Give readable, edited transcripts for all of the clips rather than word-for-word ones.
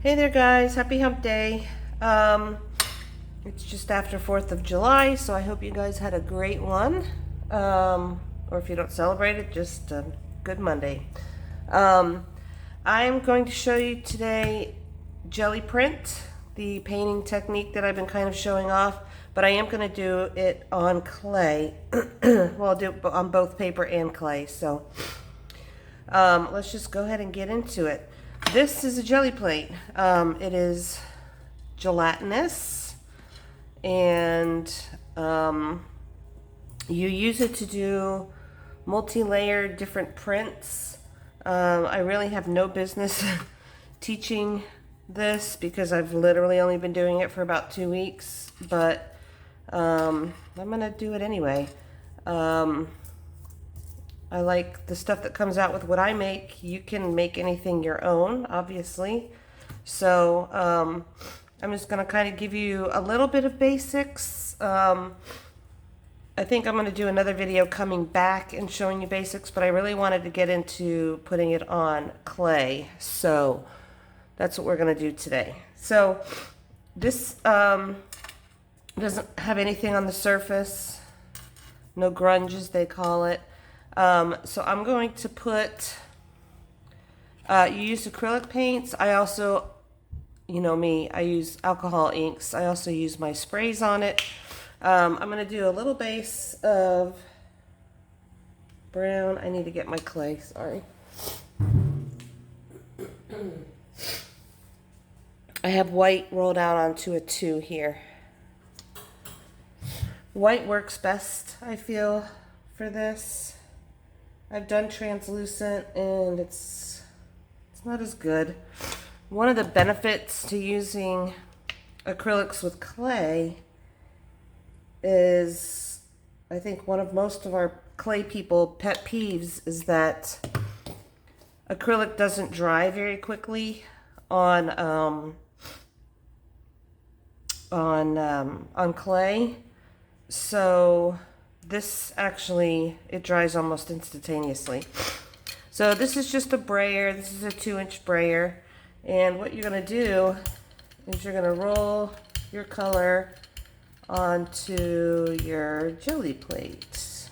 Hey there guys, happy hump day. It's just after 4th of July, so I hope you guys had a great one. Or if you don't celebrate it, just a good Monday. I'm going to show you today jelly print, the painting technique that I've been kind of showing off, but I am going to do it on clay. Well, I'll do it on both paper and clay, so let's just go ahead and get into it. This is a jelly plate. It is gelatinous, and you use it to do multi-layered different prints. I really have no business teaching this because I've literally only been doing it for about 2 weeks, but I'm gonna do it anyway. I like the stuff that comes out with what I make. You can make anything your own, obviously. So I'm just going to kind of give you a little bit of basics. I think I'm going to do another video coming back and showing you basics, but I really wanted to get into putting it on clay. So that's what we're going to do today. So this doesn't have anything on the surface. No grunge, as they call it. So I'm going to put, you use acrylic paints. I also, you know me, I use alcohol inks. I also use my sprays on it. I'm going to do a little base of brown. I need to get my clay, sorry. I have white rolled out onto a 2 here. White works best, I feel, for this. I've done translucent and it's not as good. One of the benefits to using acrylics with clay is, I think one of most of our clay people pet peeves is that acrylic doesn't dry very quickly on clay. So this actually, it dries almost instantaneously. So this is just a brayer. This is a 2-inch brayer. And what you're going to do is you're going to roll your color onto your jelly plate.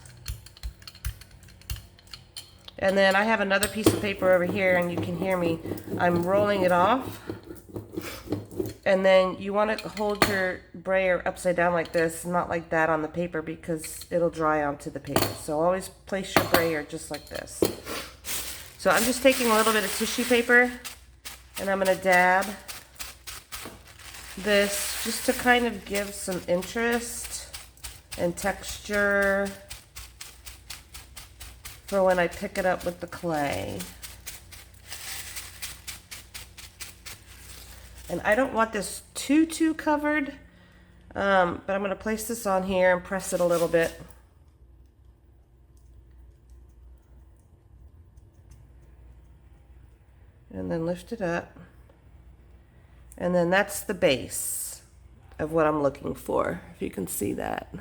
And then I have another piece of paper over here, and you can hear me. I'm rolling it off. And then you want to hold your brayer upside down like this, not like that on the paper, because it'll dry onto the paper. So always place your brayer just like this. So I'm just taking a little bit of tissue paper, and I'm going to dab this just to kind of give some interest and texture for when I pick it up with the clay. And I don't want this too covered, but I'm going to place this on here and press it a little bit. And then lift it up. And then that's the base of what I'm looking for, if you can see that.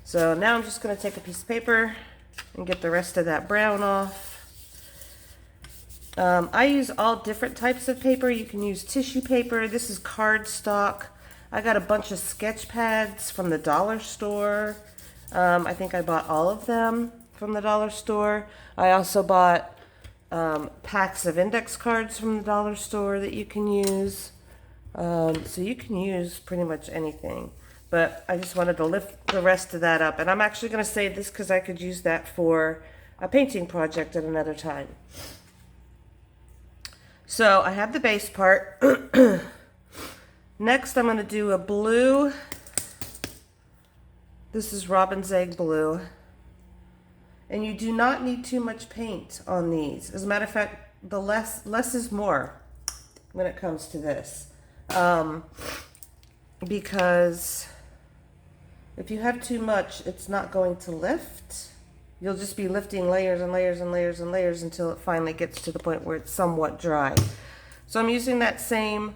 So now I'm just going to take a piece of paper and get the rest of that brown off. I use all different types of paper. You can use tissue paper. This is cardstock. I got a bunch of sketch pads from the dollar store. I think I bought all of them from the dollar store. I also bought packs of index cards from the dollar store that you can use. So you can use pretty much anything. But I just wanted to lift the rest of that up. And I'm actually going to save this because I could use that for a painting project at another time. So I have the base part. Next I'm going to do a blue. This is Robin's Egg Blue. And you do not need too much paint on these. As a matter of fact, the less is more when it comes to this. Because if you have too much, it's not going to lift. You'll just be lifting layers and layers and layers and layers until it finally gets to the point where it's somewhat dry. So I'm using that same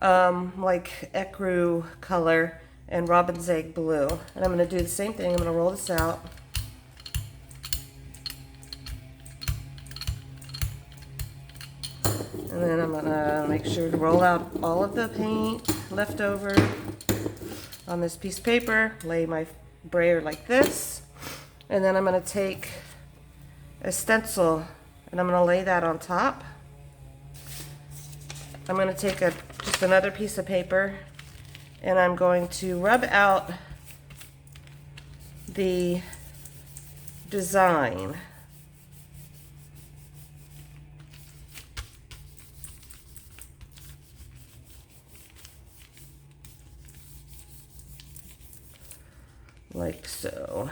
like ecru color and Robin's Egg Blue. And I'm going to do the same thing. I'm going to roll this out. And then I'm gonna make sure to roll out all of the paint left over on this piece of paper, lay my brayer like this, and then I'm gonna take a stencil and I'm gonna lay that on top. I'm gonna take just another piece of paper and I'm going to rub out the design. Like so.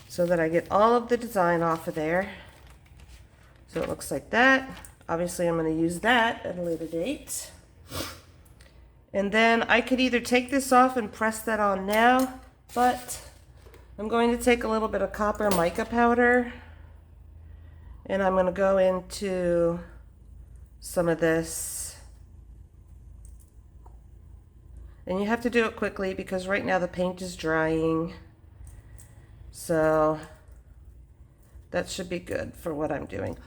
So that I get all of the design off of there. So it looks like that. Obviously I'm going to use that at a later date. And then I could either take this off and press that on now, but I'm going to take a little bit of copper mica powder and I'm going to go into some of this. And you have to do it quickly because right now the paint is drying. So that should be good for what I'm doing.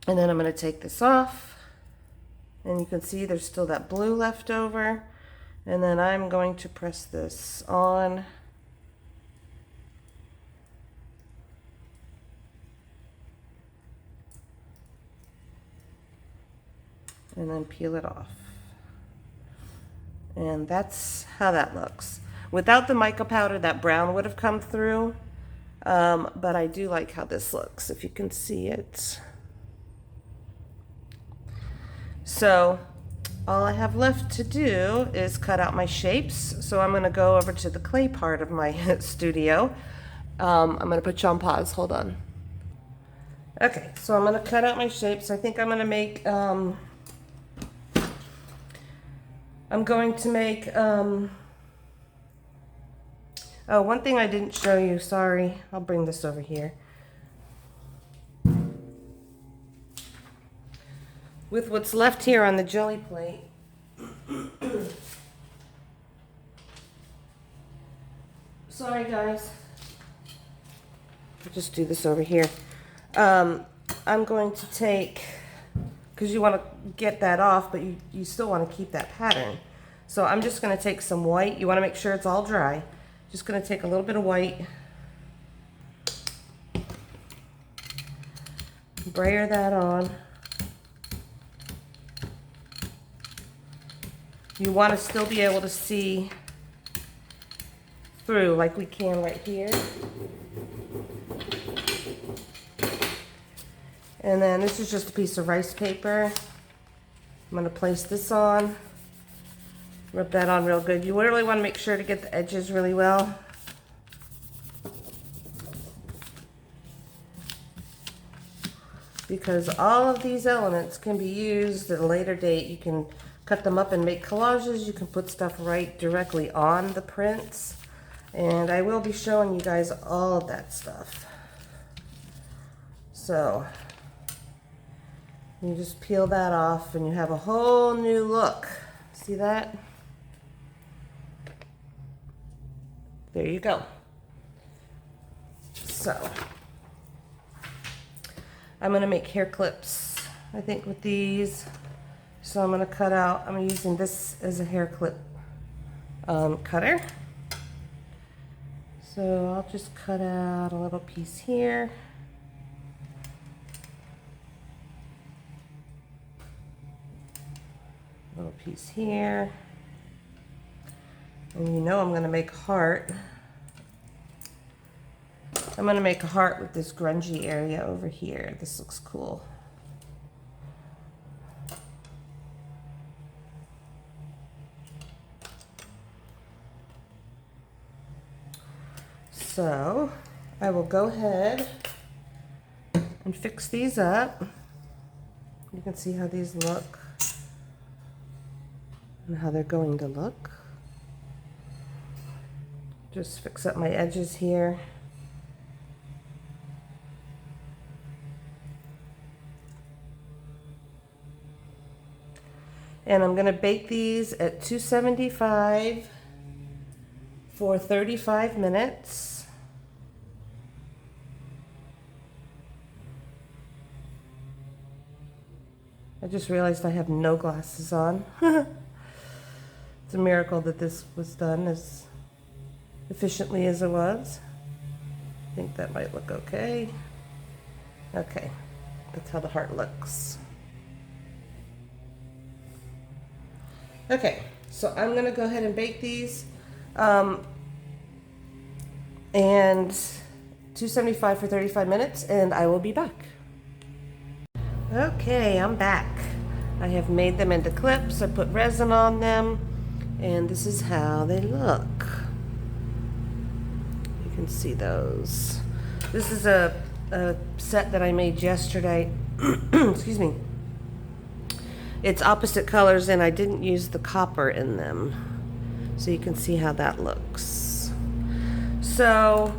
And then I'm going to take this off. And you can see there's still that blue left over. And then I'm going to press this on. And then peel it off. And that's how that looks. Without the mica powder, that brown would have come through. But I do like how this looks, if you can see it. So all I have left to do is cut out my shapes. So I'm going to go over to the clay part of my studio. I'm going to put you on pause. Hold on. Okay, so I'm going to cut out my shapes. I think I'm going to make... oh, one thing I didn't show you, sorry. I'll bring this over here. With what's left here on the jelly plate, sorry guys, I'll just do this over here. I'm going to take, because you want to get that off, but you still want to keep that pattern. So I'm just going to take some white. You want to make sure it's all dry. Just going to take a little bit of white. Brayer that on. You want to still be able to see through like we can right here. And then this is just a piece of rice paper. I'm going to place this on. Rub that on real good. You really want to make sure to get the edges really well. Because all of these elements can be used at a later date. You can cut them up and make collages. You can put stuff right directly on the prints. And I will be showing you guys all of that stuff. So you just peel that off and you have a whole new look. See that? There you go. So I'm going to make hair clips, I think, with these. So I'm going to cut out, I'm using this as a hair clip cutter. So I'll just cut out a little piece here. A little piece here. And you know I'm going to make a heart. I'm going to make a heart with this grungy area over here. This looks cool. So I will go ahead and fix these up. You can see how these look and how they're going to look. Just fix up my edges here. And I'm going to bake these at 275 for 35 minutes. I just realized I have no glasses on. It's a miracle that this was done as efficiently as it was. I think that might look okay. Okay, that's how the heart looks. Okay, so I'm gonna go ahead and bake these. And 275 for 35 minutes, and I will be back. Okay, I'm back. I have made them into clips. I put resin on them, and this is how they look. You can see those. This is a set that I made yesterday. Excuse me. It's opposite colors, and I didn't use the copper in them. So you can see how that looks. So,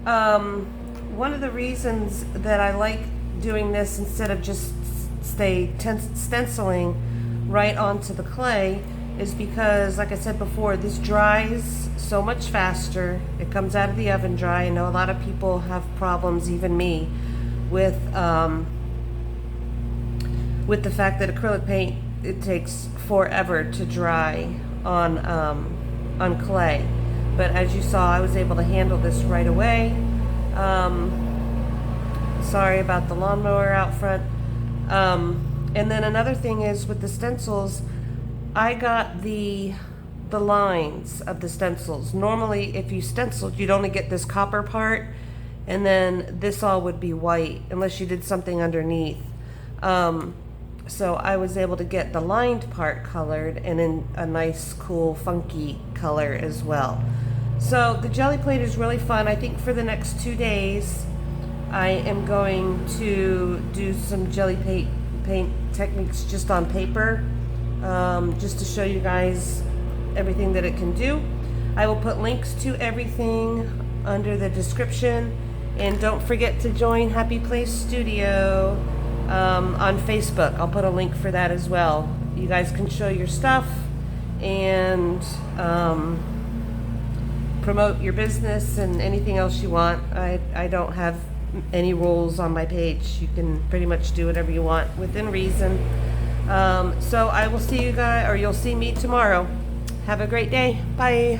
one of the reasons that I like doing this instead of just stenciling right onto the clay is because, like I said before, this dries so much faster. It comes out of the oven dry. I know a lot of people have problems, even me, with the fact that acrylic paint, it takes forever to dry on clay. But as you saw, I was able to handle this right away. Sorry about the lawnmower out front. And then another thing is with the stencils, I got the lines of the stencils. Normally, if you stenciled, you'd only get this copper part, and then this all would be white, unless you did something underneath. So I was able to get the lined part colored and in a nice, cool, funky color as well. So the jelly plate is really fun. I think for the next 2 days, I am going to do some jelly paint techniques just on paper, just to show you guys everything that it can do. I will put links to everything under the description, and don't forget to join Happy Place Studio on Facebook. I'll put a link for that as well. You guys can show your stuff and promote your business and anything else you want. I don't have any rules on my page. You can pretty much do whatever you want within reason. So I will see you guys, or you'll see me tomorrow. Have a great day. Bye.